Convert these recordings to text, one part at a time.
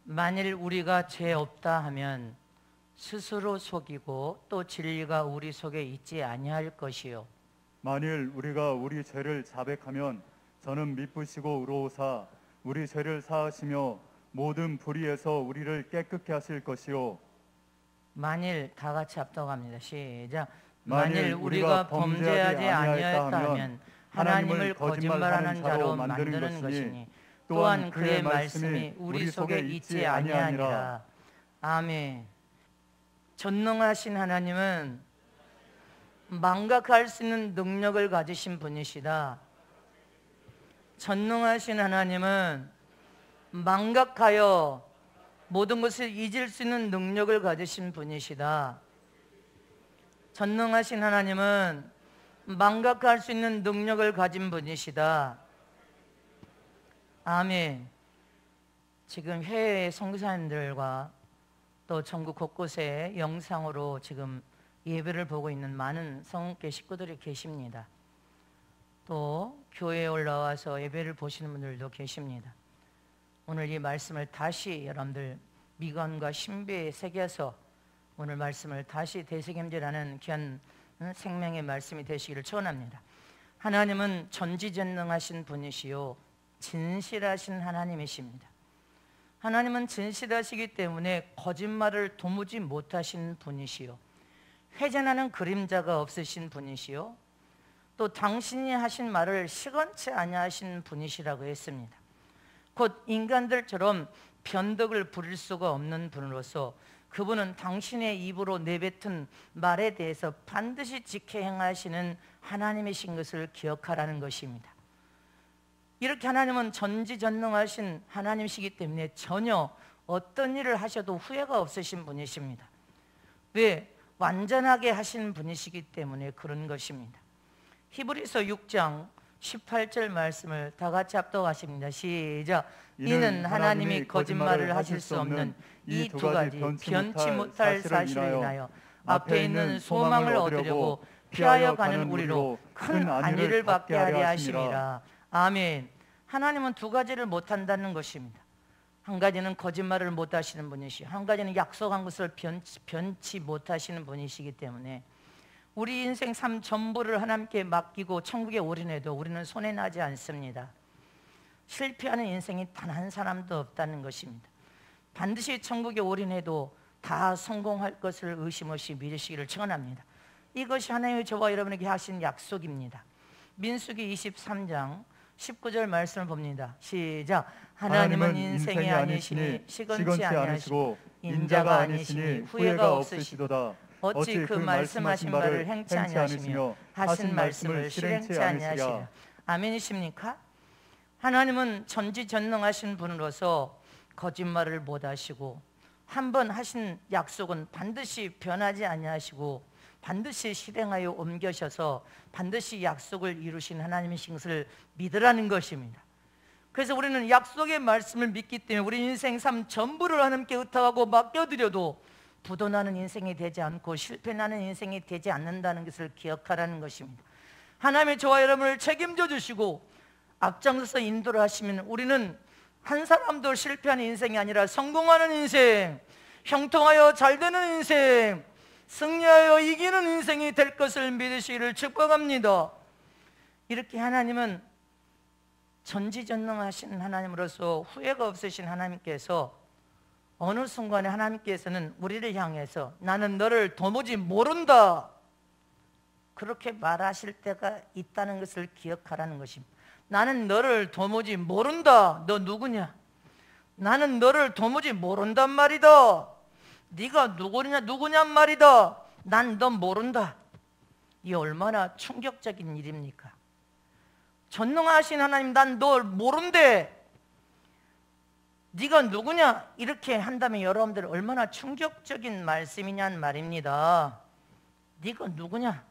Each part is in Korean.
만일 우리가 죄 없다 하면 스스로 속이고 또 진리가 우리 속에 있지 아니할 것이요. 만일 우리가 우리 죄를 자백하면 저는 미쁘시고 의로우사 우리 죄를 사하시며 모든 불의에서 우리를 깨끗게 하실 것이요. 만일, 다 같이 합독합니다. 시작. 만일 우리가 범죄하지 아니하였다 하면 하나님을 거짓말하는 자로 만드는 것이니 또한 그의 말씀이 우리 속에 있지 아니하니라. 아멘. 전능하신 하나님은 망각할 수 있는 능력을 가지신 분이시다. 전능하신 하나님은 망각하여 모든 것을 잊을 수 있는 능력을 가지신 분이시다. 전능하신 하나님은 망각할 수 있는 능력을 가진 분이시다. 아멘. 지금 해외 선교사님들과 또 전국 곳곳에 영상으로 지금 예배를 보고 있는 많은 성교 식구들이 계십니다. 또 교회에 올라와서 예배를 보시는 분들도 계십니다. 오늘 이 말씀을 다시 여러분들 미관과 신비에 새겨서 오늘 말씀을 다시 되새김질하는 귀한 생명의 말씀이 되시기를 축원합니다. 하나님은 전지전능하신 분이시요 진실하신 하나님이십니다. 하나님은 진실하시기 때문에 거짓말을 도무지 못하신 분이시요 회전하는 그림자가 없으신 분이시요 또 당신이 하신 말을 시건치 아니하신 분이시라고 했습니다. 곧 인간들처럼 변덕을 부릴 수가 없는 분으로서 그분은 당신의 입으로 내뱉은 말에 대해서 반드시 지켜 행하시는 하나님이신 것을 기억하라는 것입니다. 이렇게 하나님은 전지전능하신 하나님이시기 때문에 전혀 어떤 일을 하셔도 후회가 없으신 분이십니다. 왜? 완전하게 하신 분이시기 때문에 그런 것입니다. 히브리서 6장 18절 말씀을 다 같이 합독하십니다. 시작. 이는 하나님이 거짓말을 하실 수 없는 이 두 가지 변치 못할 사실을 인하여 앞에 있는 소망을 얻으려고 피하여 가는 우리로 큰 안위를 받게 하려 하심이라. 아멘. 하나님은 두 가지를 못한다는 것입니다. 한 가지는 거짓말을 못하시는 분이시고 한 가지는 약속한 것을 변치 못하시는 분이시기 때문에 우리 인생 삶 전부를 하나님께 맡기고 천국에 올인해도 우리는 손해나지 않습니다. 실패하는 인생이 단 한 사람도 없다는 것입니다. 반드시 천국에 올인해도 다 성공할 것을 의심 없이 믿으시기를 축원합니다. 이것이 하나님의 저와 여러분에게 하신 약속입니다. 민수기 23장 19절 말씀을 봅니다. 시작. 하나님은 인생이 아니시니 시건치 아니하시고 인자가 아니시니 후회가 없으시도다. 어찌 그 말씀하신 바를 행치 아니하시며 하신 말씀을 실행치 아니하시랴. 아멘이십니까? 하나님은 전지전능하신 분으로서 거짓말을 못하시고 한 번 하신 약속은 반드시 변하지 아니하시고 반드시 실행하여 옮겨셔서 반드시 약속을 이루신 하나님이신 것을 믿으라는 것입니다. 그래서 우리는 약속의 말씀을 믿기 때문에 우리 인생 삶 전부를 하나님께 의탁하고 맡겨드려도 부도나는 인생이 되지 않고 실패나는 인생이 되지 않는다는 것을 기억하라는 것입니다. 하나님의 저와 여러분을 책임져 주시고 앞장서서 인도를 하시면 우리는 한 사람도 실패하는 인생이 아니라 성공하는 인생, 형통하여 잘되는 인생, 승리하여 이기는 인생이 될 것을 믿으시기를 축복합니다. 이렇게 하나님은 전지전능하신 하나님으로서 후회가 없으신 하나님께서 어느 순간에 하나님께서는 우리를 향해서 나는 너를 도무지 모른다 그렇게 말하실 때가 있다는 것을 기억하라는 것입니다. 나는 너를 도무지 모른다. 너 누구냐? 나는 너를 도무지 모른단 말이다. 네가 누구냔 말이다. 난 너 모른다. 이 얼마나 충격적인 일입니까? 전능하신 하나님, 난 널 모른대. 네가 누구냐? 이렇게 한다면 여러분들 얼마나 충격적인 말씀이냔 말입니다. 네가 누구냐?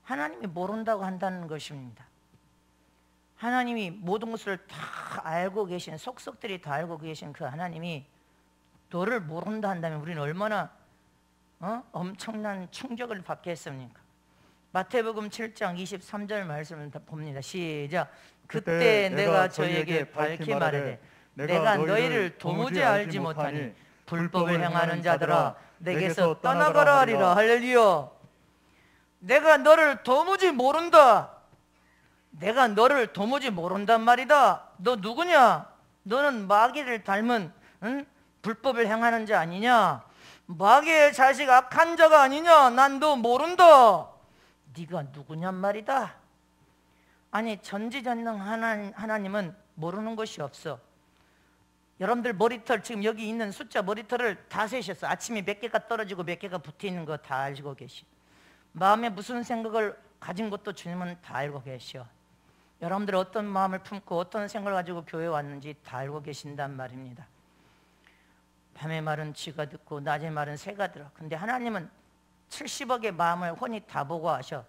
하나님이 모른다고 한다는 것입니다. 하나님이 모든 것을 다 알고 계신, 속속들이 다 알고 계신 그 하나님이 너를 모른다 한다면 우리는 얼마나 엄청난 충격을 받겠습니까? 마태복음 7장 23절 말씀을 봅니다. 시작. 그때 내가 저에게 밝히 말하되 내가 너희를 도무지 알지 못하니 불법을 행하는 자들아 내게서 떠나가라 하리라. 할렐루야. 내가 너를 도무지 모른다. 내가 너를 도무지 모른단 말이다. 너 누구냐? 너는 마귀를 닮은 불법을 행하는 자 아니냐? 마귀의 자식 악한 자가 아니냐? 난 너 모른다. 네가 누구냔 말이다. 아니 전지전능 하나님은 모르는 것이 없어. 여러분들 머리털 지금 여기 있는 숫자 머리털을 다 세셨어. 아침에 몇 개가 떨어지고 몇 개가 붙어있는 거 다 알고 계시. 마음에 무슨 생각을 가진 것도 주님은 다 알고 계셔. 여러분들 어떤 마음을 품고 어떤 생각을 가지고 교회에 왔는지 다 알고 계신단 말입니다. 밤에 말은 쥐가 듣고 낮에 말은 새가 들어. 근데 하나님은 70억의 마음을 훤히 다 보고 아셔.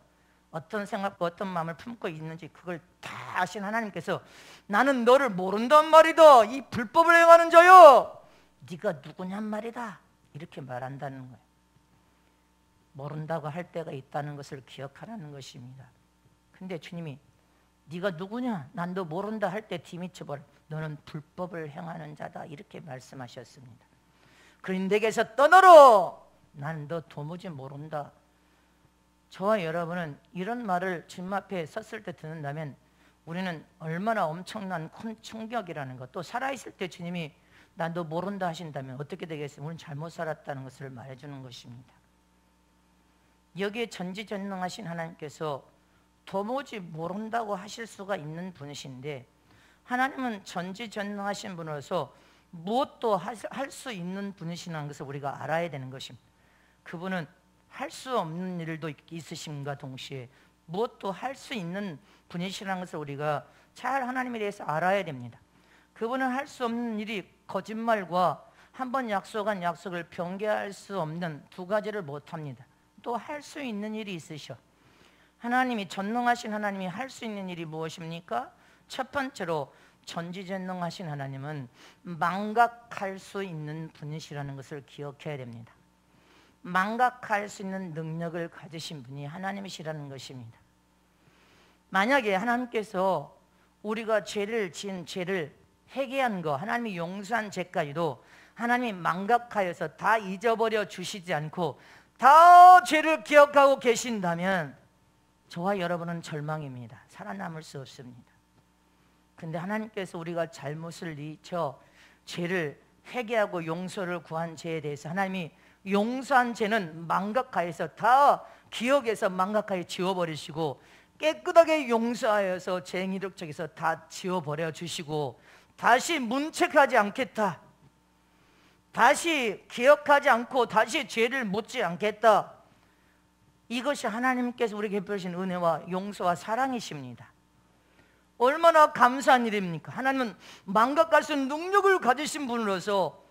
어떤 생각과 어떤 마음을 품고 있는지 그걸 다 아신 하나님께서 나는 너를 모른단 말이다. 이 불법을 행하는 자여 네가 누구냔 말이다. 이렇게 말한다는 거예요. 모른다고 할 때가 있다는 것을 기억하라는 것입니다. 근데 주님이 네가 누구냐? 난 너 모른다 할 때 뒤미쳐버려. 너는 불법을 행하는 자다. 이렇게 말씀하셨습니다. 그러니 내게서 떠나라. 난 너 도무지 모른다. 저와 여러분은 이런 말을 주님 앞에 섰을 때 듣는다면 우리는 얼마나 엄청난 충격이라는 것, 또 살아있을 때 주님이 난 너 모른다 하신다면 어떻게 되겠어요? 우리는 잘못 살았다는 것을 말해주는 것입니다. 여기에 전지전능하신 하나님께서 도무지 모른다고 하실 수가 있는 분이신데 하나님은 전지전능하신 분으로서 무엇도 할 수 있는 분이시라는 것을 우리가 알아야 되는 것입니다. 그분은 할 수 없는 일도 있으심과 동시에 무엇도 할 수 있는 분이시라는 것을 우리가 잘 하나님에 대해서 알아야 됩니다. 그분은 할 수 없는 일이 거짓말과 한 번 약속한 약속을 변개할 수 없는 두 가지를 못합니다. 또 할 수 있는 일이 있으셔. 하나님이 전능하신 하나님이 할 수 있는 일이 무엇입니까? 첫 번째로 전지전능하신 하나님은 망각할 수 있는 분이시라는 것을 기억해야 됩니다. 망각할 수 있는 능력을 가지신 분이 하나님이시라는 것입니다. 만약에 하나님께서 우리가 죄를 지은 죄를 회개한 거 하나님이 용서한 죄까지도 하나님이 망각하여서 다 잊어버려 주시지 않고 다 죄를 기억하고 계신다면 저와 여러분은 절망입니다. 살아남을 수 없습니다. 근데 하나님께서 우리가 잘못을 잊혀 죄를 회개하고 용서를 구한 죄에 대해서 하나님이 용서한 죄는 망각하여서 다 기억에서 망각하여 지워버리시고 깨끗하게 용서하여서 죄 이력 쪽에서 다 지워버려 주시고 다시 문책하지 않겠다. 다시 기억하지 않고 다시 죄를 묻지 않겠다. 이것이 하나님께서 우리에게 베푸신 은혜와 용서와 사랑이십니다. 얼마나 감사한 일입니까? 하나님은 망각할 수 있는 능력을 가지신 분으로서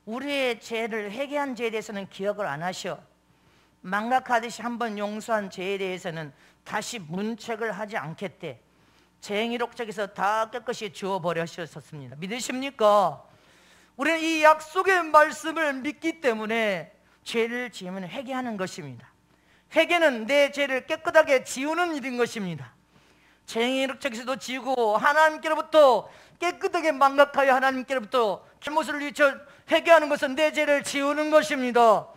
우리의 죄를 회개한 죄에 대해서는 기억을 안 하셔. 망각하듯이 한번 용서한 죄에 대해서는 다시 문책을 하지 않겠대. 죄 기록 쪽에서 다 깨끗이 지워버리셨습니다. 믿으십니까? 우리는 이 약속의 말씀을 믿기 때문에 죄를 지으면 회개하는 것입니다. 회개는 내 죄를 깨끗하게 지우는 일인 것입니다. 죄 기록 쪽에서도 지우고 하나님께로부터 깨끗하게 망각하여 하나님께로부터 잘못을 잊혀 회개하는 것은 내 죄를 지우는 것입니다.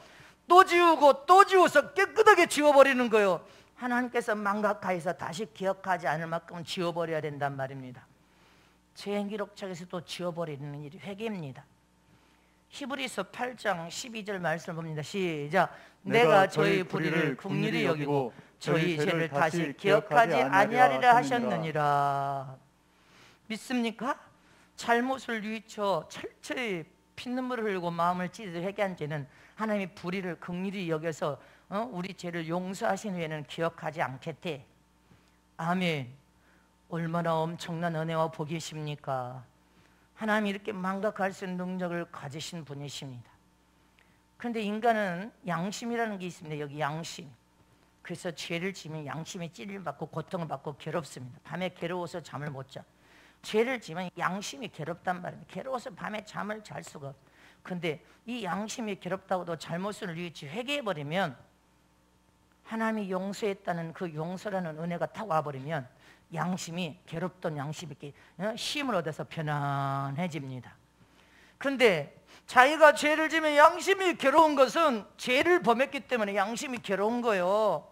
또 지우고 또 지워서 깨끗하게 지워버리는 거예요. 하나님께서 망각하여서 다시 기억하지 않을 만큼 지워버려야 된단 말입니다. 죄 기록책에서도 지워버리는 일이 회개입니다. 히브리서 8장 12절 말씀을 봅니다. 시작. 내가 저희 불의를 긍휼히 여기고 저희 죄를 다시 기억하지 아니하리라 하셨느니라. 믿습니까? 잘못을 위쳐 철저히 피눈물을 흘리고 마음을 찢어 회개한 죄는 하나님이 불의를 긍휼히 여겨서 우리 죄를 용서하신 후에는 기억하지 않겠대. 아멘. 얼마나 엄청난 은혜와 복이십니까? 하나님이 이렇게 망각할 수 있는 능력을 가지신 분이십니다. 그런데 인간은 양심이라는 게 있습니다. 여기 양심. 그래서 죄를 지면 양심이 찔림을 받고 고통을 받고 괴롭습니다. 밤에 괴로워서 잠을 못 자. 죄를 지면 양심이 괴롭단 말입니다. 괴로워서 밤에 잠을 잘 수가 없어요. 근데 이 양심이 괴롭다고도 잘못을 위치 회개해버리면 하나님이 용서했다는 그 용서라는 은혜가 탁 와버리면 양심이 괴롭던 양심이 힘을 얻어서 편안해집니다. 그런데 자기가 죄를 지면 양심이 괴로운 것은 죄를 범했기 때문에 양심이 괴로운 거예요.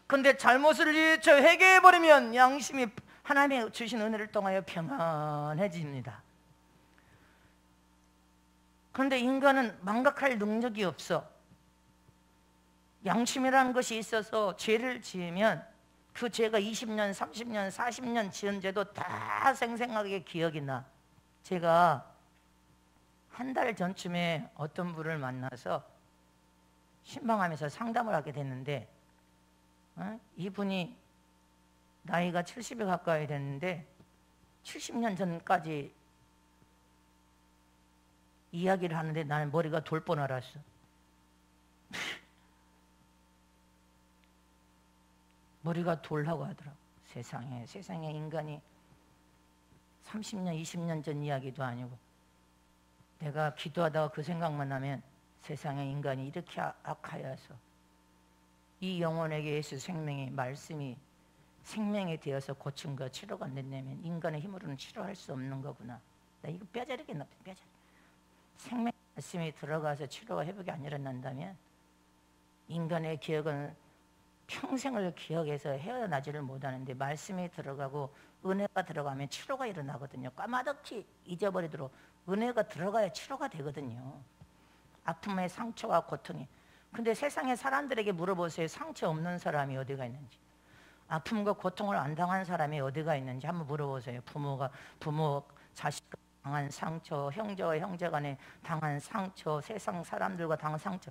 그런데 잘못을 일처 회개해버리면 양심이 하나님의 주신 은혜를 통하여 평안해집니다. 그런데 인간은 망각할 능력이 없어. 양심이라는 것이 있어서 죄를 지으면 그 죄가 20년, 30년, 40년 지은 죄도 다 생생하게 기억이 나. 제가 한 달 전쯤에 어떤 분을 만나서 신방하면서 상담을 하게 됐는데 이분이 나이가 70에 가까이 됐는데 70년 전까지 이야기를 하는데 나는 머리가 돌 뻔 알았어. 머리가 돌라고 하더라고. 세상에 인간이 30년, 20년 전 이야기도 아니고 내가 기도하다가 그 생각만 나면 세상에 인간이 이렇게 악하여서 이 영혼에게 예수 생명의 말씀이 생명이 되어서 고침과 치료가 안 된다면 인간의 힘으로는 치료할 수 없는 거구나. 나 이거 뼈저리겠나. 생명 말씀이 들어가서 치료가 회복이 안 일어난다면 인간의 기억은 평생을 기억해서 헤어나지를 못하는데 말씀이 들어가고 은혜가 들어가면 치료가 일어나거든요. 까마득히 잊어버리도록 은혜가 들어가야 치료가 되거든요. 아픔의 상처와 고통이. 근데 세상의 사람들에게 물어보세요. 상처 없는 사람이 어디가 있는지, 아픔과 고통을 안 당한 사람이 어디가 있는지 한번 물어보세요. 부모 자식과 당한 상처, 형제와 형제 간에 당한 상처, 세상 사람들과 당한 상처.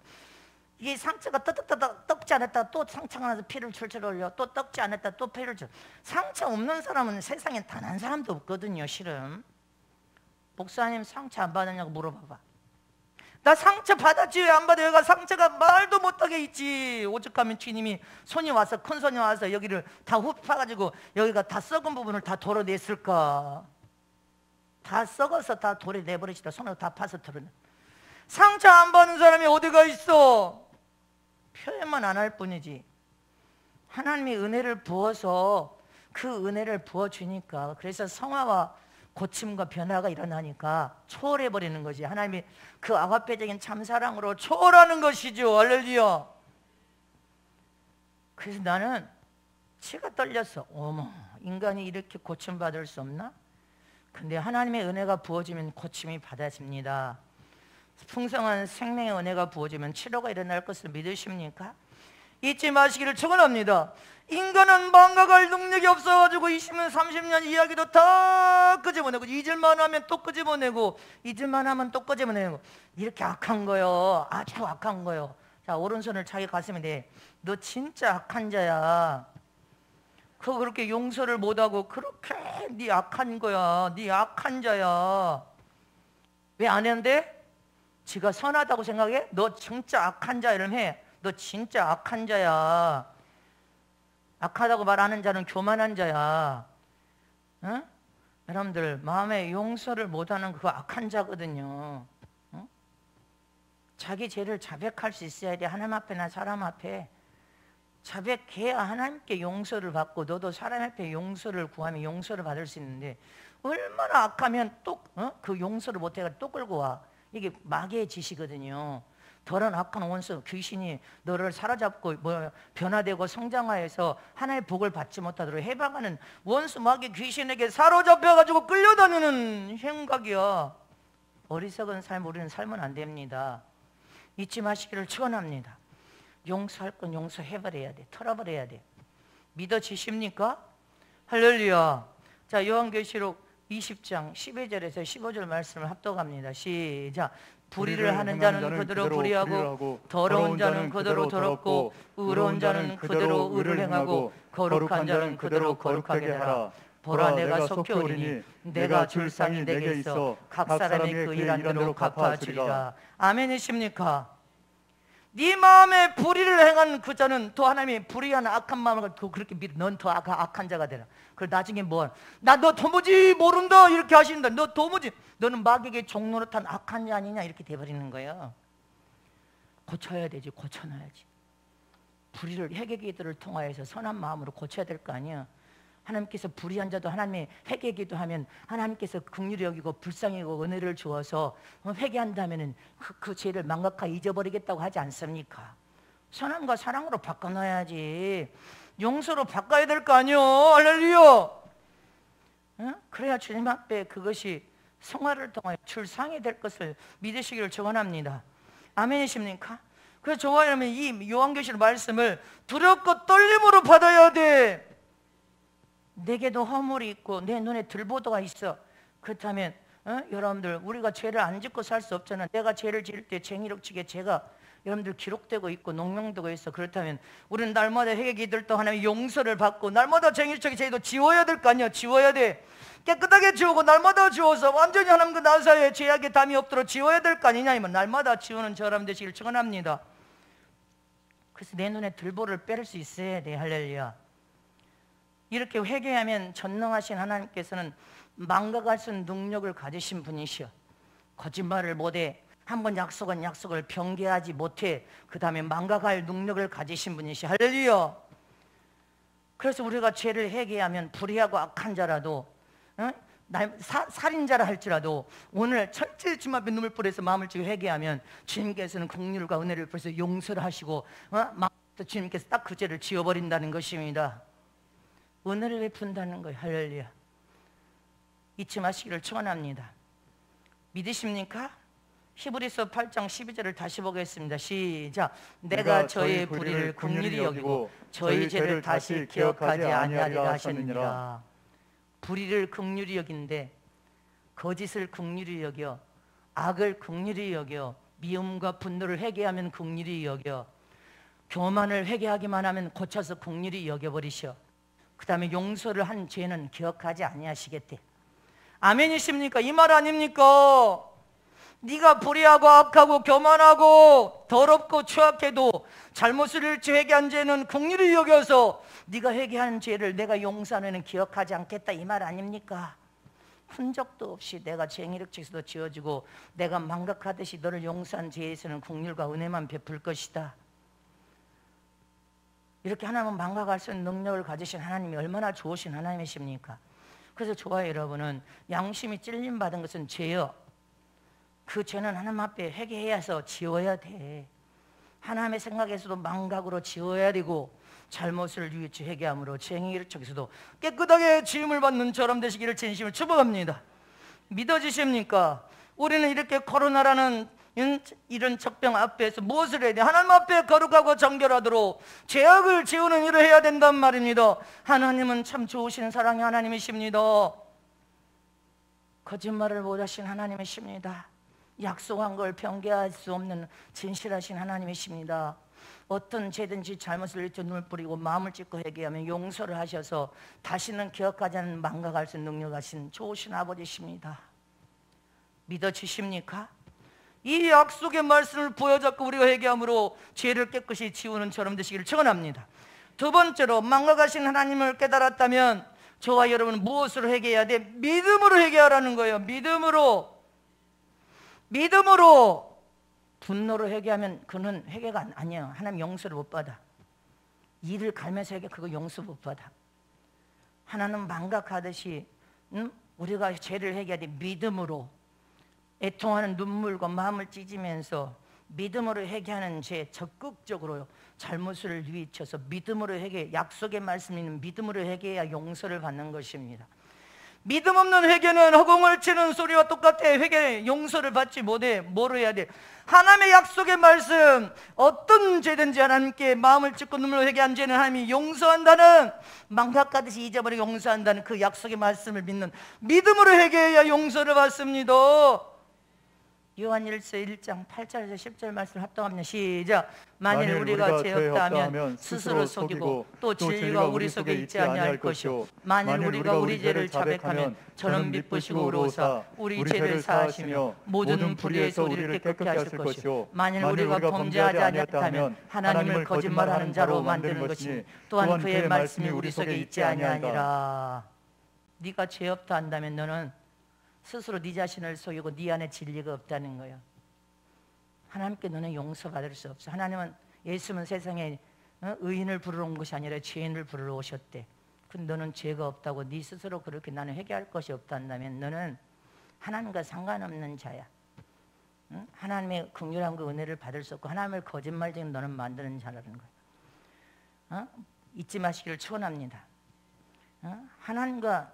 이게 상처가 떡지 않았다 또 상처가 나서 피를 출출 흘려, 또 떡지 않았다 또 피를 출. 상처 없는 사람은 세상에 단 한 사람도 없거든요. 실은 목사님 상처 안 받았냐고 물어봐봐. 나 상처 받았지 왜 안 받아? 여기가 상처가 말도 못하게 있지. 오죽하면 주님이 손이 와서 큰 손이 와서 여기를 다 흡파가지고 여기가 다 썩은 부분을 다 도려냈을까? 다 썩어서 다 돌에 내버리시다 손으로 다 파서 털어내. 상처 안 받는 사람이 어디가 있어? 표현만 안 할 뿐이지. 하나님이 은혜를 부어서 그 은혜를 부어주니까, 그래서 성화와 고침과 변화가 일어나니까 초월해버리는 거지. 하나님이 그 아가페적인 참사랑으로 초월하는 것이죠. 할렐루야. 그래서 나는 치가 떨렸어. 어머, 인간이 이렇게 고침받을 수 없나? 근데 하나님의 은혜가 부어지면 고침이 받아집니다. 풍성한 생명의 은혜가 부어지면 치료가 일어날 것을 믿으십니까? 잊지 마시기를 축원합니다. 인간은 망각할 능력이 없어가지고 20년, 30년 이야기도 다 끄집어내고, 잊을만 하면 또 끄집어내고, 잊을만 하면 또 끄집어내고, 이렇게 악한 거요. 아주 악한 거요. 자, 오른손을 자기 가슴에 대. 너 진짜 악한 자야. 그거 그렇게 용서를 못하고 그렇게 네 악한 거야. 네 악한 자야. 왜 안 했는데? 지가 선하다고 생각해? 너 진짜 악한 자 이러면 해. 너 진짜 악한 자야. 악하다고 말하는 자는 교만한 자야. 응? 여러분들 마음에 용서를 못하는 그거 악한 자거든요. 응? 자기 죄를 자백할 수 있어야 돼. 하나님 앞에나 사람 앞에 자백해야 하나님께 용서를 받고, 너도 사람 앞에 용서를 구하면 용서를 받을 수 있는데, 얼마나 악하면 또 그 용서를 못해가 또 끌고 와. 이게 마귀의 짓이거든요. 더러운 악한 원수 귀신이 너를 사로잡고 변화되고 성장하여서 하나의 복을 받지 못하도록 해방하는 원수 마귀 귀신에게 사로잡혀가지고 끌려다니는 행각이야. 어리석은 삶 우리는 살면 안 됩니다. 잊지 마시기를 축원합니다. 용서할 건 용서해버려야 돼. 털어버려야 돼. 믿어지십니까? 할렐루야. 자, 요한계시록 20장 12절에서 15절 말씀을 합독합니다. 시작. 불의를 하는 자는 그대로 불의하고, 더러운 자는 그대로 더럽고, 의로운 자는 그대로 의를 행하고, 거룩한 자는 그대로 거룩하게 하라. 보라, 내가 속히 오리니 내가 줄 상이 내게 있어 각 사람이 그 일한 대로 갚아주리라. 아멘이십니까? 네 마음에 불의를 행한 그 자는 또 하나님이 불의한 악한 마음을 가지고 그렇게 믿어. 넌 더 악한 자가 되라. 그리고 나중에 나 너 도무지 모른다 이렇게 하신다. 너 도무지, 너는 마귀에게 종노릇한 악한 자 아니냐 이렇게 돼버리는 거예요. 고쳐야 되지. 고쳐놔야지. 불의를 회개기도를 통하여서 선한 마음으로 고쳐야 될 거 아니야. 하나님께서 불의한 자도 하나님의 회개기도 하면 하나님께서 긍휼히 여기고 불쌍히 여기고 은혜를 주어서 회개한다면 그 죄를 망각하여 잊어버리겠다고 하지 않습니까? 선함과 사랑으로 바꿔놔야지. 용서로 바꿔야 될 거 아니요. 할렐루야. 응? 그래야 주님 앞에 그것이 성화를 통하여 출상이 될 것을 믿으시기를 축원합니다. 아멘이십니까? 그래서 저와 여러분 이 요한계시록 말씀을 두렵고 떨림으로 받아야 돼. 내게도 허물이 있고 내 눈에 들보도가 있어. 그렇다면 여러분들 우리가 죄를 안 짓고 살 수 없잖아. 내가 죄를 지을 때 쟁의력치게 죄가 여러분들 기록되고 있고 농명되고 있어. 그렇다면 우리는 날마다 회개 기도도 하나님의 용서를 받고 날마다 쟁의력치게 죄도 지워야 될 거 아니야. 지워야 돼. 깨끗하게 지우고 날마다 지워서 완전히 하나님과 나 사이에 죄악의 담이 없도록 지워야 될 거 아니냐. 이면 날마다 지우는 저람 되시길 축원합니다. 그래서 내 눈에 들보를 빼를 수 있어야 돼. 할렐루야. 이렇게 회개하면 전능하신 하나님께서는 망각할 수 있는 능력을 가지신 분이시여. 거짓말을 못해. 한번 약속은 약속을 변개하지 못해. 그 다음에 망각할 능력을 가지신 분이시여. 할렐루야. 그래서 우리가 죄를 회개하면 불의하고 악한 자라도 살인자라 할지라도 오늘 철저히 주님 앞에 눈물 뿌려서 마음을 찌고 회개하면 주님께서는 긍휼과 은혜를 베풀어서 용서를 하시고 주님께서 딱 그 죄를 지워버린다는 것입니다. 은혜를 베푼다는 거예요. 할렐루야. 잊지 마시기를 축원합니다. 믿으십니까? 히브리서 8장 12절을 다시 보겠습니다. 시작. 내가 저희 불의를 긍휼히 여기고 저희 죄를 다시 기억하지 아니하리라 하셨느니라. 불의를 긍휼히 여긴데 거짓을 긍휼히 여겨, 악을 긍휼히 여겨, 미움과 분노를 회개하면 긍휼히 여겨, 교만을 회개하기만 하면 고쳐서 긍휼히 여겨버리셔. 그 다음에 용서를 한 죄는 기억하지 아니하시겠대. 아멘이십니까? 이 말 아닙니까? 네가 불의하고 악하고 교만하고 더럽고 추악해도 잘못을 일치 회개한 죄는 긍휼히 여겨서 네가 회개한 죄를 내가 용서하는 기억하지 않겠다. 이 말 아닙니까? 흔적도 없이 내가 쟁의력책에서도 지어지고 내가 망각하듯이 너를 용서한 죄에서는 긍휼과 은혜만 베풀 것이다. 이렇게 하나님은 망각할 수 있는 능력을 가지신 하나님이 얼마나 좋으신 하나님이십니까? 그래서 저와 여러분은 양심이 찔림받은 것은 죄요. 그 죄는 하나님 앞에 회개해서 지워야 돼. 하나님의 생각에서도 망각으로 지워야 되고 잘못을 뉘우치 회개함으로 쟁의력책에서도 깨끗하게 지음을 받는 저람 되시기를 진심을 축복합니다. 믿어지십니까? 우리는 이렇게 코로나라는 이런 적병 앞에서 무엇을 해야 돼? 하나님 앞에 거룩하고 정결하도록 죄악을 지우는 일을 해야 된단 말입니다. 하나님은 참 좋으신 사랑의 하나님이십니다. 거짓말을 못하신 하나님이십니다. 약속한 걸 변개할 수 없는 진실하신 하나님이십니다. 어떤 죄든지 잘못을 일으켜 눈을 뿌리고 마음을 찢고 회개하면 용서를 하셔서 다시는 기억하지 않는 망각할 수 있는 능력하신 좋으신 아버지십니다. 믿어지십니까? 이 약속의 말씀을 보여잡고 우리가 회개함으로 죄를 깨끗이 지우는 저럼 되시기를 축원합니다. 두 번째로 망각하신 하나님을 깨달았다면 저와 여러분은 무엇으로 회개해야 돼? 믿음으로 회개하라는 거예요. 믿음으로. 분노로 회개하면 그는 회개가 아니에요. 하나님 용서를 못 받아. 이를 갈면서 회개, 그거 용서 못 받아. 하나는 망각하듯이 우리가 죄를 회개할 때 믿음으로, 애통하는 눈물과 마음을 찢으면서 믿음으로 회개하는 죄, 적극적으로 잘못을 뉘우쳐서 믿음으로 회개, 약속의 말씀인 믿음으로 회개해야 용서를 받는 것입니다. 믿음 없는 회개는 허공을 치는 소리와 똑같아. 회개 용서를 받지 못해. 뭐로 해야 돼? 하나님의 약속의 말씀, 어떤 죄든지 하나님께 마음을 찢고 눈물로 회개한 죄는 하나님이 용서한다는, 망각하듯이 잊어버리고 용서한다는 그 약속의 말씀을 믿는 믿음으로 회개해야 용서를 받습니다. 요한일서 1장 8절에서 10절 말씀을 합동합니다. 시작. 만일 우리가 죄 없다면 스스로 속이고 또 진리가 우리 속에 있지 아니할 것이요 만일 우리가 우리 죄를 자백하면 저는 미쁘시고 의로우사 우리 죄를 사하시며 모든 불의에서 우리를 깨끗게 하실 것이요 만일 우리가 범죄하지 아니하다면 하나님을 거짓말하는 자로 만드는 것이니 또한 그의 말씀이 우리 속에 있지 아니하니라. 네가 죄 없다 한다면 너는 스스로 네 자신을 속이고 네 안에 진리가 없다는 거예요. 하나님께 너는 용서받을 수 없어. 하나님은 예수는 세상에 의인을 부르러 온 것이 아니라 죄인을 부르러 오셨대. 근데 너는 죄가 없다고 네 스스로 그렇게 나는 회개할 것이 없다 한다면 너는 하나님과 상관없는 자야. 응? 하나님의 긍휼한 그 은혜를 받을 수 없고 하나님을 거짓말쟁이 너는 만드는 자라는 거야. 잊지 마시기를 축원합니다. 하나님과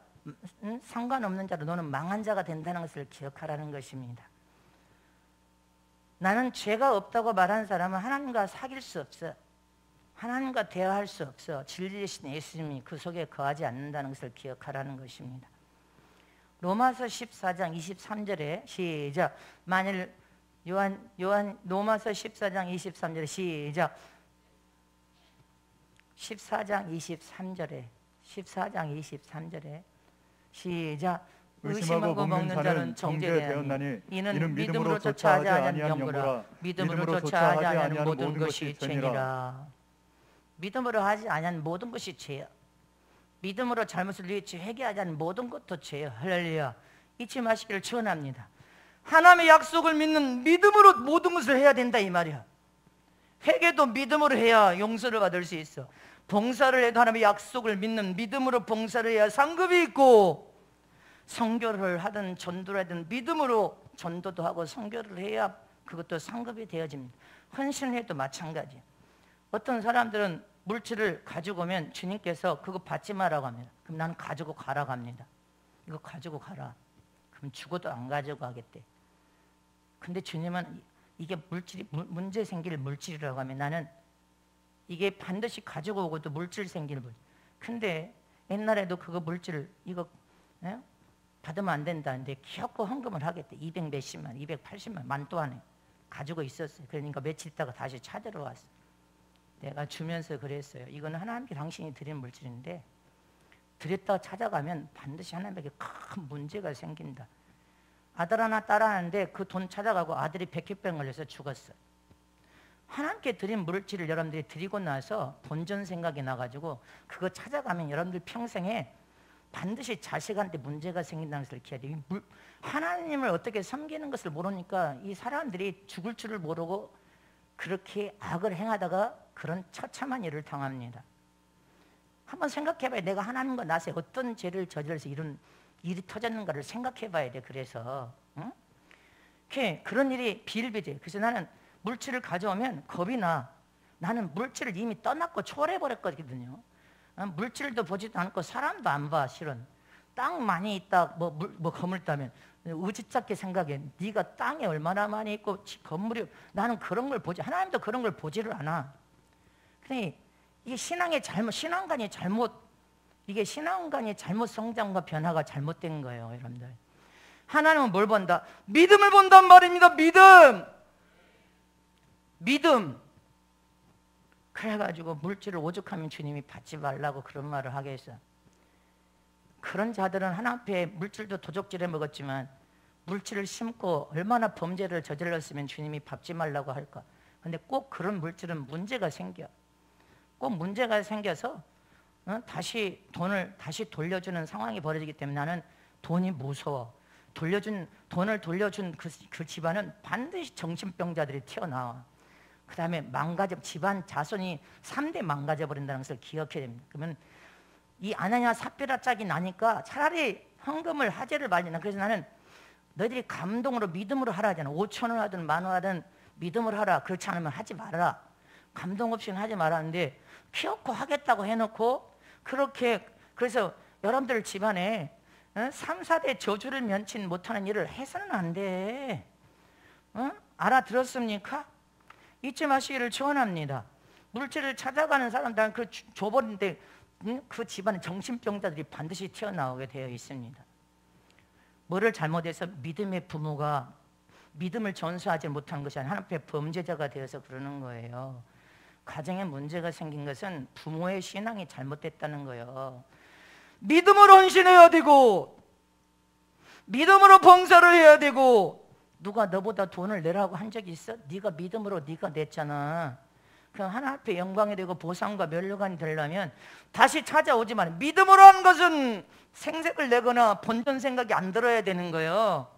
상관없는 자로 너는 망한 자가 된다는 것을 기억하라는 것입니다. 나는 죄가 없다고 말하는 사람은 하나님과 사귈 수 없어. 하나님과 대화할 수 없어. 진리이신 예수님이 그 속에 거하지 않는다는 것을 기억하라는 것입니다. 로마서 14장 23절에 시작. 만일 로마서 14장 23절에 시작. 14장 23절에 시작. 의심하고 먹는 자는 정죄되었나니 이는 믿음으로 쫓아하지 아니한 영구라. 믿음으로 쫓아하지 아니한 모든 것이 죄니라. 믿음으로 하지 아니한 모든 것이 죄야. 믿음으로 잘못을 뉘우치 회개하지 않은 모든 것도 죄야. 할렐루야. 잊지 마시기를 축원합니다. 하나님의 약속을 믿는 믿음으로 모든 것을 해야 된다 이 말이야. 회개도 믿음으로 해야 용서를 받을 수 있어. 봉사를 해도 하나님의 약속을 믿는 믿음으로 봉사를 해야 상급이 있고, 선교를 하든 전도를 하든 믿음으로 전도도 하고 선교를 해야 그것도 상급이 되어집니다. 헌신해도 마찬가지. 어떤 사람들은 물질을 가지고 오면 주님께서 그거 받지 마라고 합니다. 그럼 나는 가지고 가라고 합니다. 이거 가지고 가라. 그럼 죽어도 안 가지고 가겠대. 근데 주님은 이게 물질이 문제 생길 물질이라고 하면 나는 이게 반드시 가지고 오고도 물질 생길 물질. 근데 옛날에도 그거 물질을 이거 받으면 안 된다는데 기어코 헌금을 하겠대. 200 몇십만, 280만, 만도 안에 가지고 있었어요. 그러니까 며칠 있다가 다시 찾으러 왔어. 내가 주면서 그랬어요. 이거는 하나님께 당신이 드린 물질인데 드렸다가 찾아가면 반드시 하나님에게 큰 문제가 생긴다. 아들 하나 딸 하나인데 그 돈 찾아가고 아들이 백혈병 걸려서 죽었어. 하나님께 드린 물질을 여러분들이 드리고 나서 본전 생각이 나가지고 그거 찾아가면 여러분들 평생에 반드시 자식한테 문제가 생긴다는 것을 기억해야 돼요. 하나님을 어떻게 섬기는 것을 모르니까 이 사람들이 죽을 줄을 모르고 그렇게 악을 행하다가 그런 처참한 일을 당합니다. 한번 생각해봐야 내가 하나님과 나서 어떤 죄를 저질러서 이런 일이 터졌는가를 생각해봐야 돼. 그래서 그런 일이 비일비재. 그래서 나는 물질을 가져오면 겁이 나. 나는 물질을 이미 떠났고 초월해버렸거든요. 물질도 보지도 않고 사람도 안 봐. 실은 땅 많이 있다 뭐 건물다면 의지잡게 생각해. 네가 땅에 얼마나 많이 있고 건물이, 나는 그런 걸 보지, 하나님도 그런 걸 보지를 않아. 그러니 이게 신앙의 잘못, 이게 신앙관의 잘못 성장과 변화가 잘못된 거예요, 여러분들. 하나님은 뭘 본다? 믿음을 본단 말입니다. 믿음. 그래가지고 물질을 오죽하면 주님이 받지 말라고 그런 말을 하게 했어. 그런 자들은 하나님 앞에 물질도 도적질해 먹었지만 물질을 심고 얼마나 범죄를 저질렀으면 주님이 받지 말라고 할까. 근데 꼭 그런 물질은 문제가 생겨. 꼭 문제가 생겨서 다시 돈을 다시 돌려주는 상황이 벌어지기 때문에 나는 돈이 무서워. 돈을 돌려준 그 집안은 반드시 정신병자들이 튀어나와. 그 다음에 집안 자손이 3대 망가져버린다는 것을 기억해야 됩니다. 그러면 이 아나니아 삽비라 짝이 나니까 차라리 헌금을 하제를 말리나. 그래서 나는 너희들이 감동으로 믿음으로 하라 하잖아. 5,000원 하든 10,000원 하든 믿음으로 하라. 그렇지 않으면 하지 말아라. 감동 없이는 하지 말았는데 피없고 하겠다고 해놓고 그렇게, 그래서 여러분들 집안에 3, 4대 저주를 면치 못하는 일을 해서는 안 돼. 알아들었습니까? 잊지 마시기를 축원합니다. 물질을 찾아가는 사람들은 그 줘버린데 그 집안에 정신병자들이 반드시 튀어나오게 되어 있습니다. 뭐를 잘못해서 믿음의 부모가 믿음을 전수하지 못한 것이 아니라 하나님 앞에 범죄자가 되어서 그러는 거예요. 가정에 문제가 생긴 것은 부모의 신앙이 잘못됐다는 거예요. 믿음으로 헌신해야 되고 믿음으로 봉사를 해야 되고, 누가 너보다 돈을 내라고 한 적이 있어? 네가 믿음으로 네가 냈잖아. 그럼 하나님 앞에 영광이 되고 보상과 면류관이 되려면 다시 찾아오지만 믿음으로 하는 것은 생색을 내거나 본전 생각이 안 들어야 되는 거예요.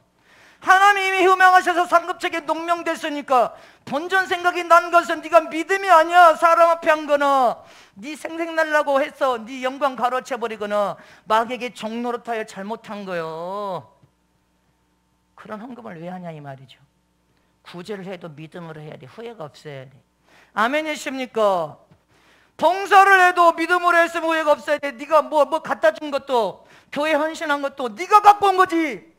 하나님이 흠양하셔서 상급책에 농명됐으니까 본전 생각이 난 것은 네가 믿음이 아니야. 사람 앞에 한 거는 네 생색날라고 해서 네 영광 가로채버리거나 마귀에게 종노릇하여 잘못한 거요. 그런 헌금을 왜 하냐 이 말이죠. 구제를 해도 믿음으로 해야 돼. 후회가 없어야 돼. 아멘이십니까? 봉사를 해도 믿음으로 했으면 후회가 없어야 돼. 네가 뭐 갖다 준 것도, 교회 헌신한 것도 네가 갖고 온 거지.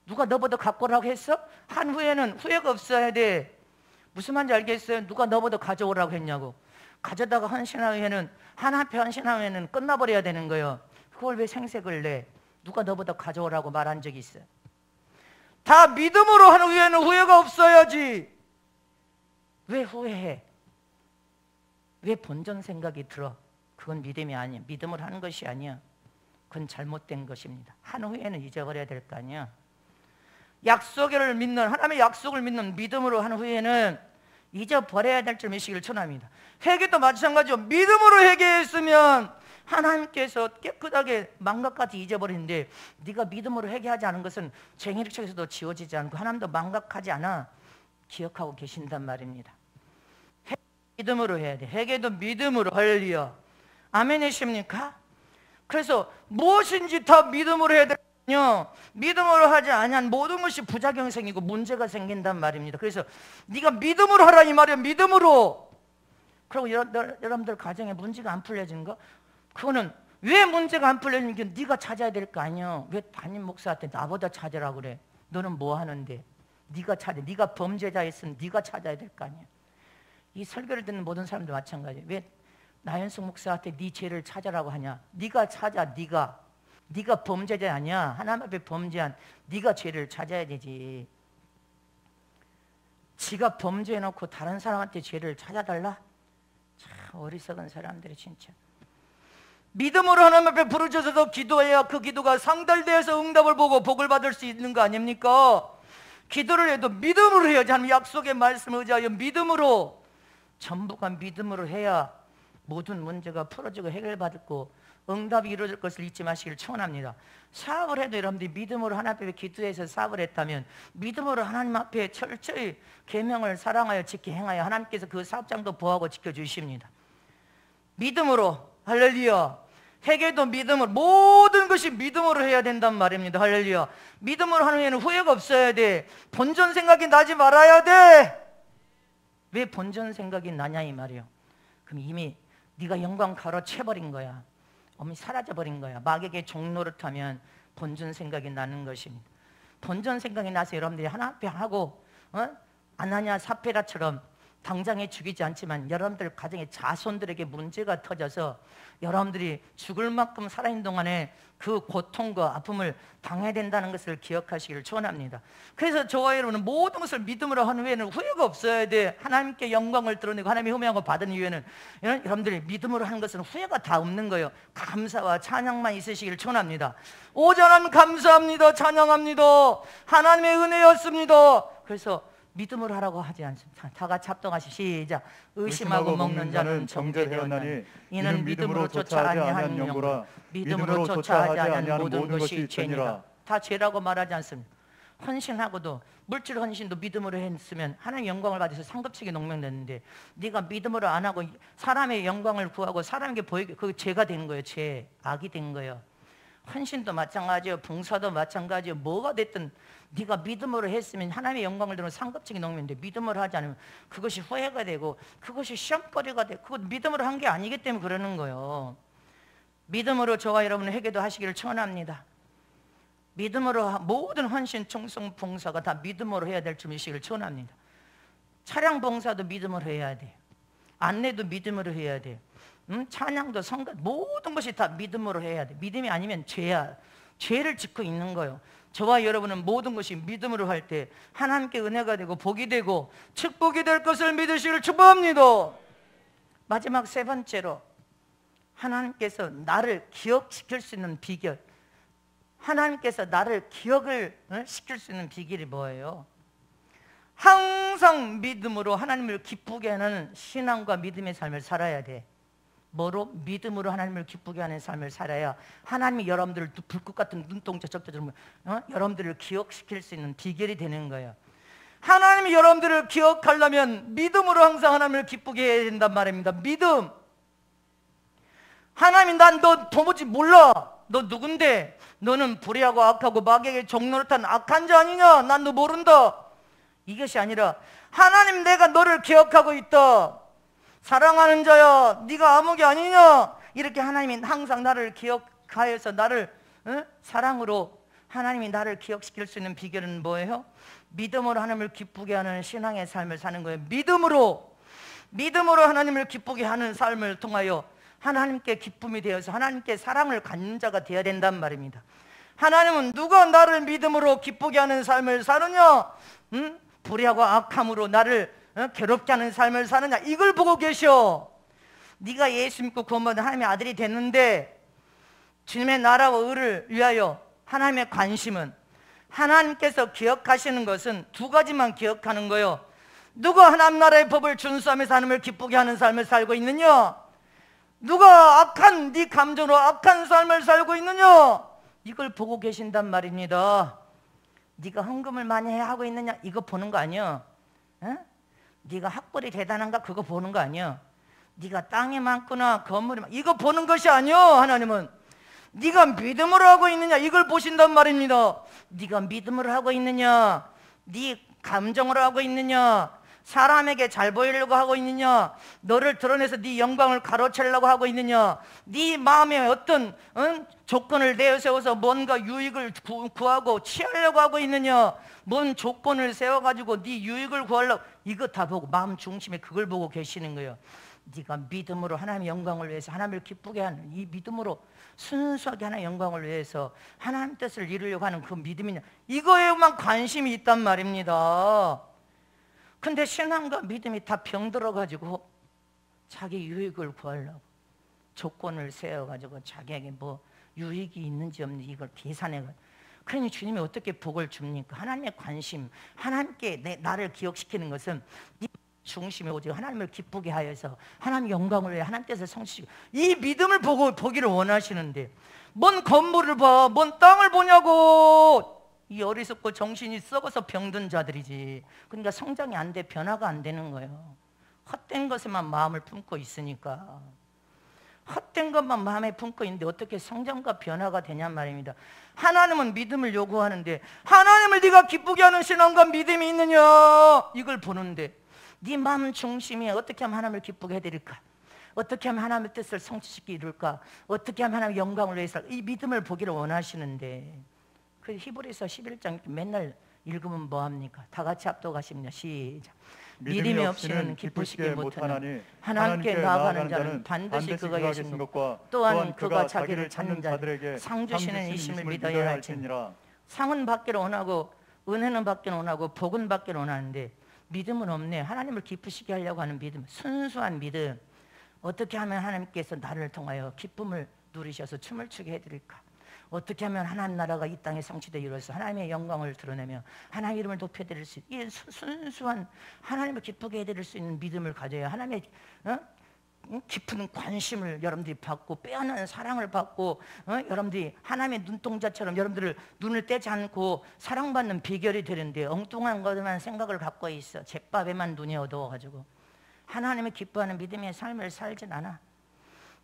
누가 너보다 갖고 오라고 했어? 한 후에는 후회가 없어야 돼. 무슨 말인지 알겠어요? 누가 너보다 가져오라고 했냐고. 가져다가 헌신한 후에는, 하나님께 헌신한 후에는 끝나버려야 되는 거예요. 그걸 왜 생색을 내? 누가 너보다 가져오라고 말한 적이 있어요? 다 믿음으로 한 후에는 후회가 없어야지. 왜 후회해? 왜 본전 생각이 들어? 그건 믿음이 아니야. 믿음으로 하는 것이 아니야. 그건 잘못된 것입니다. 한 후에는 잊어버려야 될 거 아니야. 약속을 믿는, 하나님의 약속을 믿는 믿음으로 한 후에는 잊어버려야 될 줄 믿으시기를 전합니다. 회개도 마찬가지로 믿음으로 회개했으면 하나님께서 깨끗하게 망각까지 잊어버리는데, 네가 믿음으로 회개하지 않은 것은 쟁의력에서도 지워지지 않고 하나님도 망각하지 않아 기억하고 계신단 말입니다. 믿음으로 해야 돼. 회개도 믿음으로. 할렐루야. 아멘이십니까? 그래서 무엇인지 다 믿음으로 해야 되거든요. 믿음으로 하지 않으면 모든 것이 부작용이 생기고 문제가 생긴단 말입니다. 그래서 네가 믿음으로 하라 이 말이야. 믿음으로. 그리고 여러분들 가정에 문제가 안 풀려지는 거, 그거는 왜 문제가 안 풀려지는 게 네가 찾아야 될 거 아니야. 왜 담임 목사한테 나보다 찾으라고 그래? 너는 뭐 하는데? 네가 찾아. 네가 범죄자였으면 네가 찾아야 될 거 아니야. 이 설교를 듣는 모든 사람도 마찬가지예요. 왜 나연숙 목사한테 네 죄를 찾아라고 하냐? 네가 찾아. 네가 범죄자 아니야. 하나님 앞에 범죄한 네가 죄를 찾아야 되지. 지가 범죄해놓고 다른 사람한테 죄를 찾아달라? 참 어리석은 사람들이 진짜. 믿음으로 하나님 앞에 부르짖어서 기도해야 그 기도가 상달되어서 응답을 보고 복을 받을 수 있는 거 아닙니까? 기도를 해도 믿음으로 해야지. 하나님 약속의 말씀을 의지하여 믿음으로, 전부가 믿음으로 해야 모든 문제가 풀어지고 해결받고 응답이 이루어질 것을 잊지 마시기를 축원합니다. 사업을 해도 여러분들이 믿음으로 하나님 앞에 기도해서 사업을 했다면, 믿음으로 하나님 앞에 철저히 계명을 사랑하여 지켜 행하여 하나님께서 그 사업장도 보호하고 지켜주십니다. 믿음으로. 할렐루야. 회개도 믿음으로, 모든 것이 믿음으로 해야 된단 말입니다. 할렐루야. 믿음으로 하는 후에는 후회가 없어야 돼. 본전 생각이 나지 말아야 돼. 왜 본전 생각이 나냐 이 말이에요. 그럼 이미 네가 영광 가로채버린 거야. 어머니 사라져버린 거야. 마귀에게 종노릇하면 본전 생각이 나는 것입니다. 본전 생각이 나서 여러분들이 하나 앞에 하고 아나냐 삽비라처럼 당장에 죽이지 않지만 여러분들 가정의 자손들에게 문제가 터져서 여러분들이 죽을 만큼 살아있는 동안에 그 고통과 아픔을 당해야 된다는 것을 기억하시기를 축원합니다. 그래서 저와 여러분은 모든 것을 믿음으로 한 후에는 후회가 없어야 돼. 하나님께 영광을 드러내고 하나님의 흠양을 받은 이후에는 여러분들이 믿음으로 하는 것은 후회가 다 없는 거예요. 감사와 찬양만 있으시기를 축원합니다. 오전한 감사합니다. 찬양합니다. 하나님의 은혜였습니다. 그래서 믿음으로 하라고 하지 않습니다. 다 같이 합동하시 시작. 의심하고 먹는 자는 정죄되었나니 이는 믿음으로 쫓아 아니한 영고라. 믿음으로 쫓아 하지 아니한 모든 것이 죄니라. 다 죄라고 말하지 않습니다. 헌신하고도, 물질 헌신도 믿음으로 했으면 하나님의 영광을 받아서 상급책에 농명됐는데, 네가 믿음으로 안 하고 사람의 영광을 구하고 사람에게 보이게, 그 죄가 된 거예요. 죄, 악이 된 거예요. 헌신도 마찬가지예요. 봉사도 마찬가지예요. 뭐가 됐든 네가 믿음으로 했으면 하나님의 영광을 드는 상급책이 농면인데, 믿음으로 하지 않으면 그것이 후회가 되고 그것이 시험거리가 되고, 그것 믿음으로 한 게 아니기 때문에 그러는 거예요. 믿음으로 저와 여러분은 회개도 하시기를 축원합니다. 믿음으로 모든 헌신, 충성, 봉사가 다 믿음으로 해야 될 줄 믿으시기를 축원합니다. 차량 봉사도 믿음으로 해야 돼. 안내도 믿음으로 해야 돼. 찬양도 성가, 모든 것이 다 믿음으로 해야 돼. 믿음이 아니면 죄야. 죄를 짓고 있는 거예요. 저와 여러분은 모든 것이 믿음으로 할 때 하나님께 은혜가 되고 복이 되고 축복이 될 것을 믿으시기를 축복합니다. 마지막 세 번째로, 하나님께서 나를 기억시킬 수 있는 비결, 하나님께서 나를 기억을 시킬 수 있는 비결이 뭐예요? 항상 믿음으로 하나님을 기쁘게 하는 신앙과 믿음의 삶을 살아야 돼. 뭐로? 믿음으로 하나님을 기쁘게 하는 삶을 살아야 하나님이 여러분들을 불꽃 같은 눈동자 적대처럼 여러분들을 기억시킬 수 있는 비결이 되는 거예요. 하나님이 여러분들을 기억하려면 믿음으로 항상 하나님을 기쁘게 해야 된단 말입니다. 믿음. 하나님이 난 너 도무지 몰라. 너 누군데? 너는 불의하고 악하고 마귀에게 종노릇한 악한 자 아니냐? 난 너 모른다. 이것이 아니라 하나님 내가 너를 기억하고 있다. 사랑하는 자야, 네가 아무개 아니냐? 이렇게 하나님이 항상 나를 기억하여서 나를 사랑으로 하나님이 나를 기억시킬 수 있는 비결은 뭐예요? 믿음으로 하나님을 기쁘게 하는 신앙의 삶을 사는 거예요. 믿음으로 하나님을 기쁘게 하는 삶을 통하여 하나님께 기쁨이 되어서 하나님께 사랑을 갖는 자가 되어야 된단 말입니다. 하나님은 누가 나를 믿음으로 기쁘게 하는 삶을 사느냐? 불의하고 악함으로 나를 괴롭게 하는 삶을 사느냐? 이걸 보고 계셔. 네가 예수 믿고 구원받은 하나님의 아들이 됐는데 주님의 나라와 의를 위하여 하나님의 관심은 하나님께서 기억하시는 것은 두 가지만 기억하는 거예요. 누가 하나님 나라의 법을 준수하면서 하나님을 기쁘게 하는 삶을 살고 있느냐? 누가 악한 네 감정으로 악한 삶을 살고 있느냐? 이걸 보고 계신단 말입니다. 네가 헌금을 많이 하고 있느냐? 이거 보는 거 아니야. 네가 학벌이 대단한가? 그거 보는 거 아니야. 네가 땅이 많구나 건물이 많 이거 보는 것이 아니야. 하나님은 네가 믿음으로 하고 있느냐 이걸 보신단 말입니다. 네가 믿음으로 하고 있느냐, 네 감정으로 하고 있느냐, 사람에게 잘 보이려고 하고 있느냐, 너를 드러내서 네 영광을 가로채려고 하고 있느냐, 네 마음에 어떤 조건을 내세워서 뭔가 유익을 구하고 취하려고 하고 있느냐, 뭔 조건을 세워가지고 네 유익을 구하려고, 이거 다 보고 마음 중심에 그걸 보고 계시는 거예요. 네가 믿음으로 하나님의 영광을 위해서 하나님을 기쁘게 하는 이 믿음으로 순수하게 하나님의 영광을 위해서 하나님 뜻을 이루려고 하는 그 믿음이냐, 이거에만 관심이 있단 말입니다. 근데 신앙과 믿음이 다 병들어가지고 자기 유익을 구하려고 조건을 세워가지고 자기에게 뭐 유익이 있는지 없는지 이걸 계산해가지고, 그러니 주님이 어떻게 복을 줍니까? 하나님의 관심, 하나님께 나를 기억시키는 것은 네 중심에 오직 하나님을 기쁘게 하여서 하나님 영광을 위해 하나님 뜻을 성취시키고, 이 믿음을 보기를 원하시는데 뭔 건물을 봐, 뭔 땅을 보냐고. 이 어리석고 정신이 썩어서 병든 자들이지. 그러니까 성장이 안 돼, 변화가 안 되는 거예요. 헛된 것에만 마음을 품고 있으니까. 헛된 것만 마음에 품고 있는데 어떻게 성장과 변화가 되냔 말입니다. 하나님은 믿음을 요구하는데 하나님을 네가 기쁘게 하는 신앙과 믿음이 있느냐 이걸 보는데, 네 마음 중심이 어떻게 하면 하나님을 기쁘게 해드릴까, 어떻게 하면 하나님의 뜻을 성취시키게 이룰까, 어떻게 하면 하나님의 영광을 위해서, 이 믿음을 보기를 원하시는데, 그 히브리서 11장 맨날 읽으면 뭐합니까? 다 같이 합독하십니다. 시작. 믿음이 없이는 기쁘시게 못하니 하나님께 나아가는 자는 반드시 그가 계신 것과 또한 그가 자기를 찾는 자들에게 상 주시는 이심을 믿어야 할지니라. 상은 받기를 원하고 은혜는 받기를 원하고 복은 받기를 원하는데 믿음은 없네. 하나님을 기쁘시게 하려고 하는 믿음, 순수한 믿음. 어떻게 하면 하나님께서 나를 통하여 기쁨을 누리셔서 춤을 추게 해드릴까? 어떻게 하면 하나님 나라가 이 땅에 성취되어 이루어서 하나님의 영광을 드러내며 하나님의 이름을 높여드릴 수 있는 이 순수한 하나님을 기쁘게 해드릴 수 있는 믿음을 가져야 하나님의 깊은 관심을 여러분들이 받고 빼어나는 사랑을 받고 여러분들이 하나님의 눈동자처럼 여러분들을 눈을 떼지 않고 사랑받는 비결이 되는데, 엉뚱한 것만 생각을 갖고 있어. 잿밥에만 눈이 어두워가지고 하나님을 기뻐하는 믿음의 삶을 살진 않아.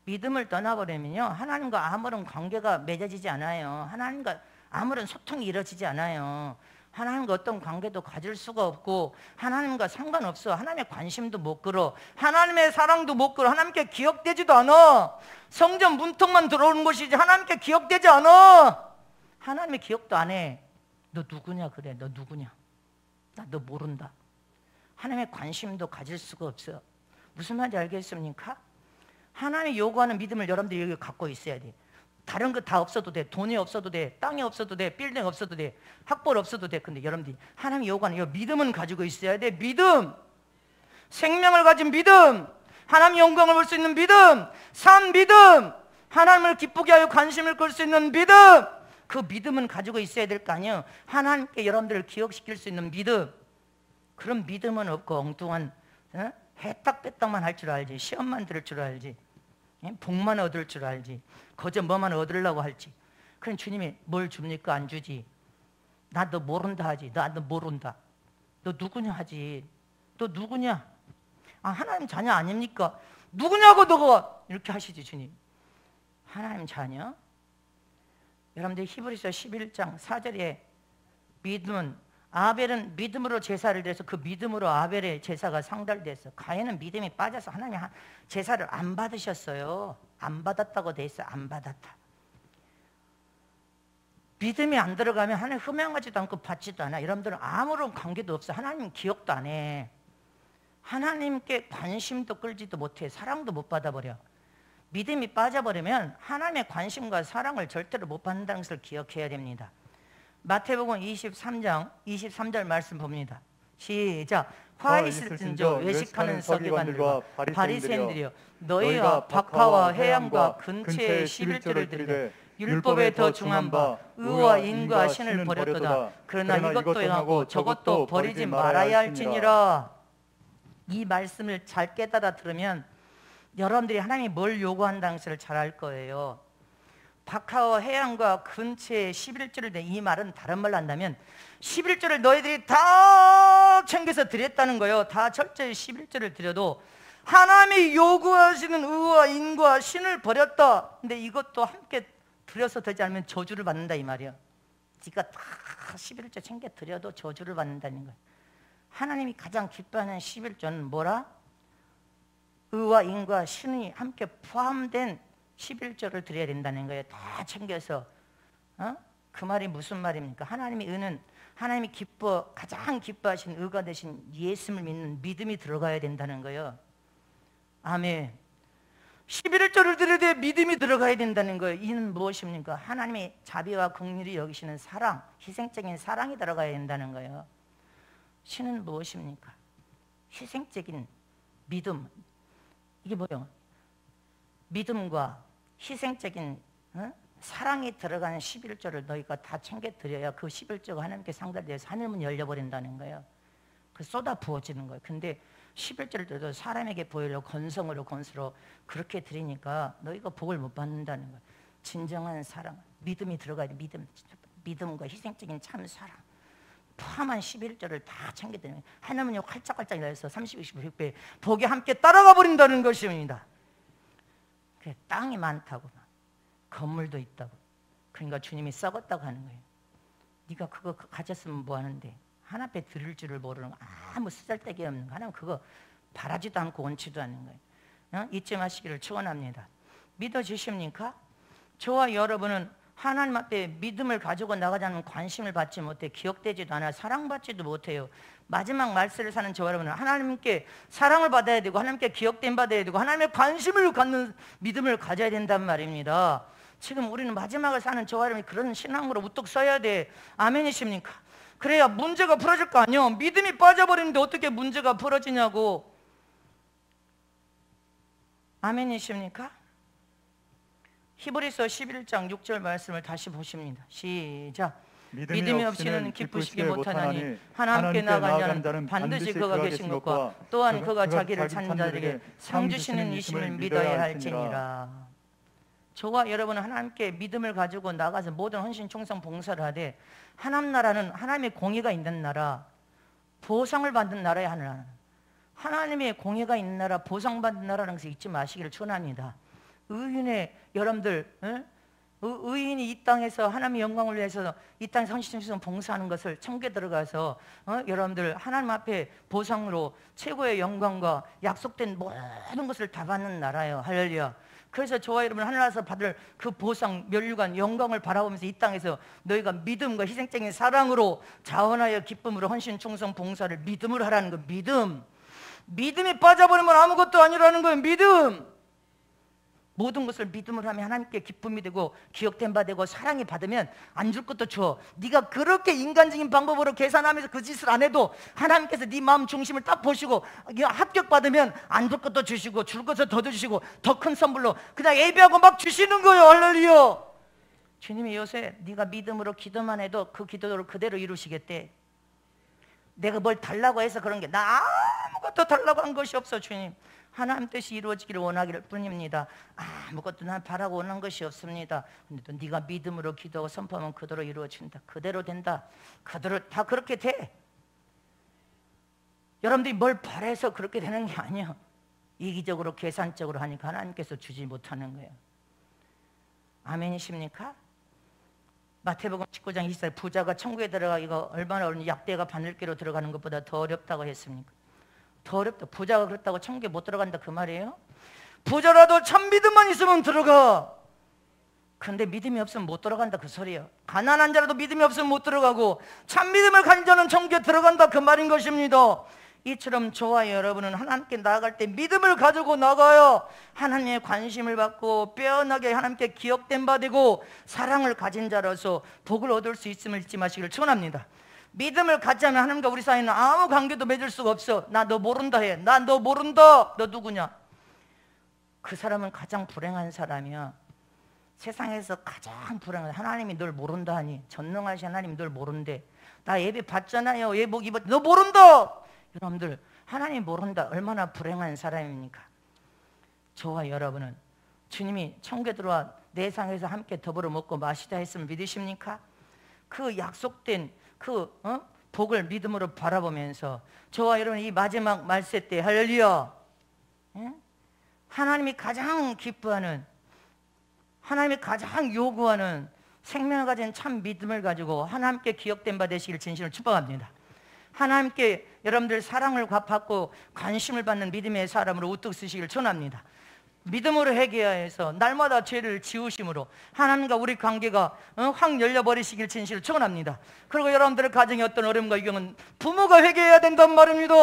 믿음을 떠나버리면요 하나님과 아무런 관계가 맺어지지 않아요. 하나님과 아무런 소통이 이루어지지 않아요. 하나님과 어떤 관계도 가질 수가 없고 하나님과 상관없어. 하나님의 관심도 못 끌어, 하나님의 사랑도 못 끌어, 하나님께 기억되지도 않아. 성전 문턱만 들어오는 것이지 하나님께 기억되지 않아. 하나님의 기억도 안 해. 너 누구냐 그래. 너 누구냐. 나 너 모른다. 하나님의 관심도 가질 수가 없어. 무슨 말인지 알겠습니까? 하나님이 요구하는 믿음을 여러분들이 여기 갖고 있어야 돼. 다른 거 다 없어도 돼. 돈이 없어도 돼. 땅이 없어도 돼. 빌딩 없어도 돼. 학벌 없어도 돼. 근데 여러분들이 하나님이 요구하는 이 믿음은 가지고 있어야 돼. 믿음. 생명을 가진 믿음. 하나님 영광을 볼 수 있는 믿음. 산 믿음. 하나님을 기쁘게 하여 관심을 끌 수 있는 믿음. 그 믿음은 가지고 있어야 될 거 아니에요. 하나님께 여러분들을 기억시킬 수 있는 믿음. 그런 믿음은 없고 엉뚱한 해딱빼딱만 할 줄 알지, 시험만 들을 줄 알지, 복만 얻을 줄 알지, 거저 뭐만 얻으려고 할지. 그럼 주님이 뭘 줍니까? 안 주지. 나 너 모른다 하지. 나 너 모른다. 너 누구냐 하지. 너 누구냐? 아, 하나님 자녀 아닙니까? 누구냐고 너가 이렇게 하시지 주님. 하나님 자녀? 여러분들 히브리서 11장 4절에 아벨은 믿음으로 제사를 드려서 그 믿음으로 아벨의 제사가 상달됐어. 가인은 믿음이 빠져서 하나님 제사를 안 받으셨어요. 안 받았다고 돼 있어. 안 받았다. 믿음이 안 들어가면 하나님 흠양하지도 않고 받지도 않아. 여러분들은 아무런 관계도 없어. 하나님 기억도 안 해. 하나님께 관심도 끌지도 못해. 사랑도 못 받아버려. 믿음이 빠져버리면 하나님의 관심과 사랑을 절대로 못 받는다는 것을 기억해야 됩니다. 마태복음 23장 23절 말씀 봅니다. 시작. 화 있을진저 외식하는 서기관들과 바리새인들이여, 너희가 박하와 해양과 근처에 11조를 드리되 율법에 더 중한 바 의와 인과 신을 버렸도다. 그러나 이것도 행하고 저것도 버리지 말아야 할지니라. 이 말씀을 잘 깨달아 들으면 여러분들이 하나님이 뭘 요구한다는 것을 잘 알 거예요. 박하와 해양과 근처에 11조를 내, 이 말은 다른 말로 한다면 11조를 너희들이 다 챙겨서 드렸다는 거예요. 다 철저히 11조를 드려도 하나님이 요구하시는 의와 인과 신을 버렸다. 근데 이것도 함께 드려서 되지 않으면 저주를 받는다 이 말이야. 네가 다 11조 챙겨 드려도 저주를 받는다는 거야. 하나님이 가장 기뻐하는 11조는 뭐라? 의와 인과 신이 함께 포함된 11조를 드려야 된다는 거예요. 다 챙겨서. 그 말이 무슨 말입니까? 하나님의 의는 하나님이 가장 기뻐하신 의가 되신 예수를 믿는 믿음이 들어가야 된다는 거예요. 아멘. 11조를 드려야 돼. 믿음이 들어가야 된다는 거예요. 이는 무엇입니까? 하나님의 자비와 긍휼이 여기시는 사랑, 희생적인 사랑이 들어가야 된다는 거예요. 신은 무엇입니까? 희생적인 믿음. 이게 뭐예요? 믿음과 희생적인 사랑이 들어가는 11조를 너희가 다 챙겨 드려야 그 11조가 하나님께 상달돼서 하늘문 열려버린다는 거예요. 그 쏟아 부어지는 거예요. 근데 11조를 드려도 사람에게 보이려고 건성으로 그렇게 드리니까 너희가 복을 못 받는다는 거예요. 진정한 사랑, 믿음이 들어가야 돼. 믿음과 희생적인 참 사랑 포함한 11조를 다 챙겨드리면 하나님은 활짝활짝 열려서 30, 20, 100배 복이 함께 따라가 버린다는 것입니다. 땅이 많다고, 건물도 있다고. 그러니까 주님이 썩었다고 하는 거예요. 네가 그거 가졌으면 뭐 하는데? 하나님 앞에 드릴 줄을 모르는 거, 아무 쓰잘데기 없는 거. 하나님 그거 바라지도 않고 원치도 않는 거예요. 잊지 마시기를 축원합니다. 믿어주십니까? 저와 여러분은 하나님 앞에 믿음을 가지고 나가자는 관심을 받지 못해, 기억되지도 않아, 사랑받지도 못해요. 마지막 말세를 사는 저와 여러분은 하나님께 사랑을 받아야 되고 하나님께 기억됨 받아야 되고 하나님의 관심을 갖는 믿음을 가져야 된단 말입니다. 지금 우리는 마지막을 사는 저와 여러분이 그런 신앙으로 우뚝 서야 돼. 아멘이십니까? 그래야 문제가 풀어질 거 아니에요. 믿음이 빠져버리는데 어떻게 문제가 풀어지냐고. 아멘이십니까? 히브리서 11장 6절 말씀을 다시 보십니다. 시작. 믿음이 없이는 기쁘시게 못하나니 하나님께 나아가는 자는 반드시 그가 계신 것과 또한 그가 자기를 찾는 자들에게 상 주시는 이심을 믿어야 할지니라. 저와 여러분은 하나님께 믿음을 가지고 나가서 모든 헌신 충성 봉사를 하되 하나님 나라는 하나님의 공의가 있는 나라, 보상을 받는 나라의 하나님, 하나님의 공의가 있는 나라, 보상받는 나라라는 것을 잊지 마시기를 축원합니다. 의인의 여러분들, 의인이 이 땅에서 하나님의 영광을 위해서 이 땅에서 헌신충성 봉사하는 것을 챙겨 들어가서 여러분들 하나님 앞에 보상으로 최고의 영광과 약속된 모든 것을 다 받는 나라예요. 할렐루야. 그래서 저와 여러분 하늘나라에서 받을 그 보상, 면류관, 영광을 바라보면서 이 땅에서 너희가 믿음과 희생적인 사랑으로 자원하여 기쁨으로 헌신, 충성, 봉사를 믿음으로 하라는 거. 믿음이 빠져버리면 아무것도 아니라는 거예요. 믿음. 모든 것을 믿음으로 하면 하나님께 기쁨이 되고 기억된 바 되고 사랑이 받으면 안 줄 것도 줘. 네가 그렇게 인간적인 방법으로 계산하면서 그 짓을 안 해도 하나님께서 네 마음 중심을 딱 보시고 합격받으면 안 줄 것도 주시고 줄 것을 더 주시고 더 큰 선물로 그냥 예배하고 막 주시는 거예요. 할렐루야. 주님이 요새 네가 믿음으로 기도만 해도 그 기도를 그대로 이루시겠대. 내가 뭘 달라고 해서 그런 게, 나 아무것도 달라고 한 것이 없어. 주님, 하나님 뜻이 이루어지기를 원하기를 뿐입니다. 아무것도 난 바라고 원한 것이 없습니다. 근데 또 네가 믿음으로 기도하고 선포하면 그대로 이루어진다. 그대로 된다. 그대로 다 그렇게 돼. 여러분들이 뭘 바래서 그렇게 되는 게 아니야. 이기적으로 계산적으로 하니까 하나님께서 주지 못하는 거예요. 아멘이십니까? 마태복음 19장 24절 부자가 천국에 들어가기가 얼마나 어려운 약대가 바늘기로 들어가는 것보다 더 어렵다고 했습니까? 더 어렵다. 부자가 그렇다고 천국에 못 들어간다 그 말이에요? 부자라도 참 믿음만 있으면 들어가. 그런데 믿음이 없으면 못 들어간다 그 소리예요. 가난한 자라도 믿음이 없으면 못 들어가고 참 믿음을 가진 자는 천국에 들어간다 그 말인 것입니다. 이처럼 저와 여러분은 하나님께 나아갈 때 믿음을 가지고 나가요. 하나님의 관심을 받고 빼어나게 하나님께 기억된 바 되고 사랑을 가진 자로서 복을 얻을 수 있음을 잊지 마시기를 축원합니다. 믿음을 갖자면 하나님과 우리 사이는 아무 관계도 맺을 수가 없어. 나 너 모른다 해. 나 너 모른다. 너 누구냐? 그 사람은 가장 불행한 사람이야. 세상에서 가장 불행한, 하나님이 널 모른다 하니, 전능하신 하나님이 널 모른대. 나 예배 받잖아요. 예복 입었, 너 모른다. 여러분들 하나님 모른다 얼마나 불행한 사람입니까? 저와 여러분은 주님이 천국에 들어와 내 상에서 함께 더불어 먹고 마시다 했으면 믿으십니까? 그 약속된 그 복을 믿음으로 바라보면서 저와 여러분 이 마지막 말세 때 할렐루야, 하나님이 가장 기뻐하는, 하나님이 가장 요구하는 생명을 가진 참 믿음을 가지고 하나님께 기억된 바 되시길 진심으로 축복합니다. 하나님께 여러분들 사랑을 받고 관심을 받는 믿음의 사람으로 우뚝 서시길 전합니다. 믿음으로 회개해서 날마다 죄를 지우심으로 하나님과 우리 관계가 확 열려버리시길 진실을 축원합니다. 그리고 여러분들의 가정에 어떤 어려움과 위경은 부모가 회개해야 된단 말입니다.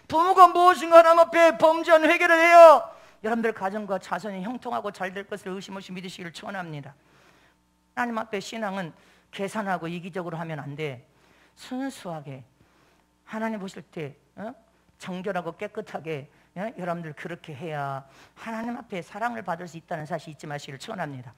부모가 무엇인가 하나님 앞에 범죄한 회개를 해야 여러분들 가정과 자손이 형통하고 잘 될 것을 의심 없이 믿으시기를 축원합니다. 하나님 앞에 신앙은 계산하고 이기적으로 하면 안 돼. 순수하게 하나님 보실 때 정결하고 깨끗하게 여러분들 그렇게 해야 하나님 앞에 사랑을 받을 수 있다는 사실 잊지 마시기를 축원합니다.